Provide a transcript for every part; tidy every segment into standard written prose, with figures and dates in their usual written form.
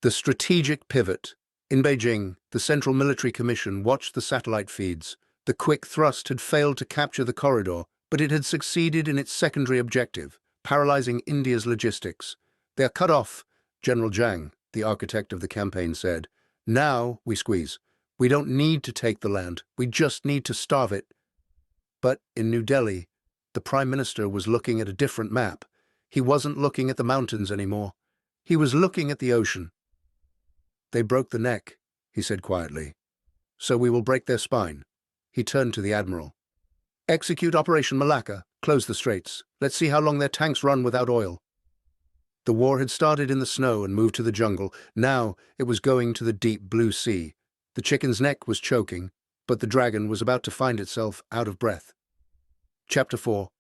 The strategic pivot. In Beijing, the Central Military Commission watched the satellite feeds. The quick thrust had failed to capture the corridor, but it had succeeded in its secondary objective, paralyzing India's logistics. "They are cut off," General Zhang, the architect of the campaign, said. "Now we squeeze. We don't need to take the land. We just need to starve it." But in New Delhi, the Prime Minister was looking at a different map. He wasn't looking at the mountains anymore. He was looking at the ocean. "They broke the neck," he said quietly. "So we will break their spine." He turned to the Admiral. "Execute Operation Malacca. Close the straits. Let's see how long their tanks run without oil." The war had started in the snow and moved to the jungle. Now it was going to the deep blue sea. The chicken's neck was choking, but the dragon was about to find itself out of breath. Chapter 4.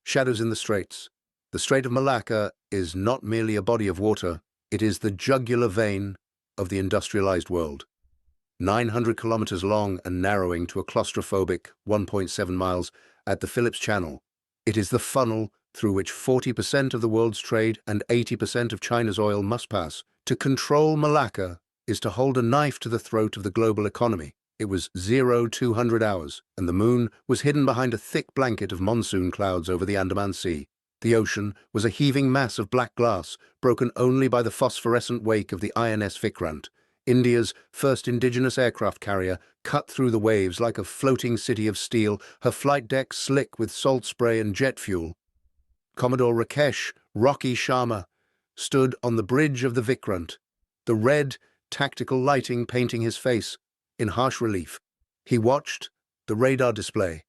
Shadows in the Straits. The Strait of Malacca is not merely a body of water. It is the jugular vein of the industrialized world. 900 kilometers long and narrowing to a claustrophobic 1.7 miles at the Phillips Channel. It is the funnel through which 40% of the world's trade and 80% of China's oil must pass. To control Malacca is to hold a knife to the throat of the global economy. It was 0200 hours, and the moon was hidden behind a thick blanket of monsoon clouds over the Andaman Sea. The ocean was a heaving mass of black glass, broken only by the phosphorescent wake of the INS Vikrant, India's first indigenous aircraft carrier, cut through the waves like a floating city of steel, her flight deck slick with salt spray and jet fuel. Commodore Rakesh "Rocky" Sharma stood on the bridge of the Vikrant, the red, tactical lighting painting his face in harsh relief. He watched the radar display,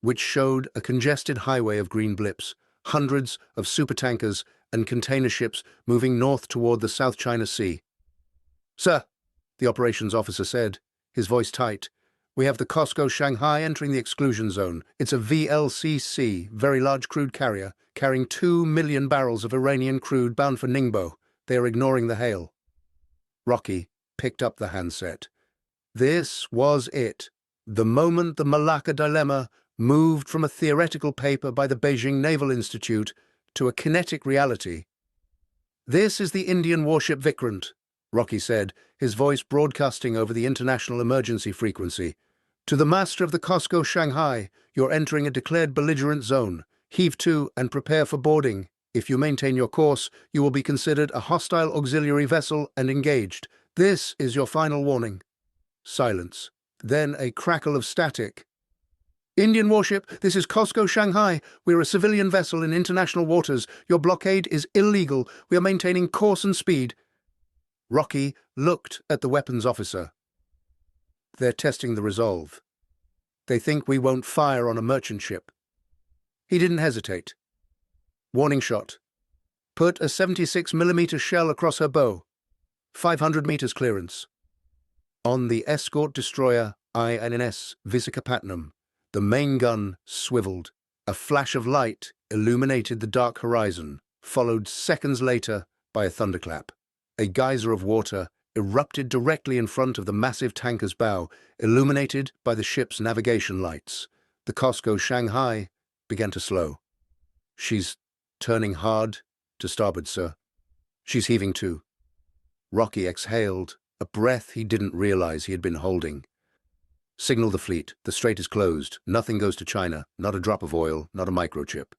which showed a congested highway of green blips, hundreds of supertankers and container ships moving north toward the South China Sea. "Sir," the operations officer said, his voice tight, "we have the COSCO Shanghai entering the exclusion zone. It's a VLCC, very large crude carrier, carrying 2 million barrels of Iranian crude bound for Ningbo. They are ignoring the hail." Rocky picked up the handset. This was it. The moment the Malacca dilemma moved from a theoretical paper by the Beijing Naval Institute to a kinetic reality. "This is the Indian warship Vikrant," Rocky said, his voice broadcasting over the international emergency frequency. "To the master of the COSCO Shanghai, you're entering a declared belligerent zone. Heave to and prepare for boarding. If you maintain your course, you will be considered a hostile auxiliary vessel and engaged. This is your final warning." Silence. Then a crackle of static. "Indian warship, this is COSCO Shanghai. We're a civilian vessel in international waters. Your blockade is illegal. We are maintaining course and speed." Rocky looked at the weapons officer. "They're testing the resolve. They think we won't fire on a merchant ship." He didn't hesitate. Warning shot. "Put a 76mm shell across her bow. 500 meters clearance." On the escort destroyer INS Visakhapatnam, the main gun swiveled. A flash of light illuminated the dark horizon, followed seconds later by a thunderclap. A geyser of water erupted directly in front of the massive tanker's bow, illuminated by the ship's navigation lights. The COSCO Shanghai began to slow. "She's turning hard to starboard, sir." "She's heaving too." Rocky exhaled, a breath he didn't realize he had been holding. "Signal the fleet. The strait is closed. Nothing goes to China. Not a drop of oil, not a microchip."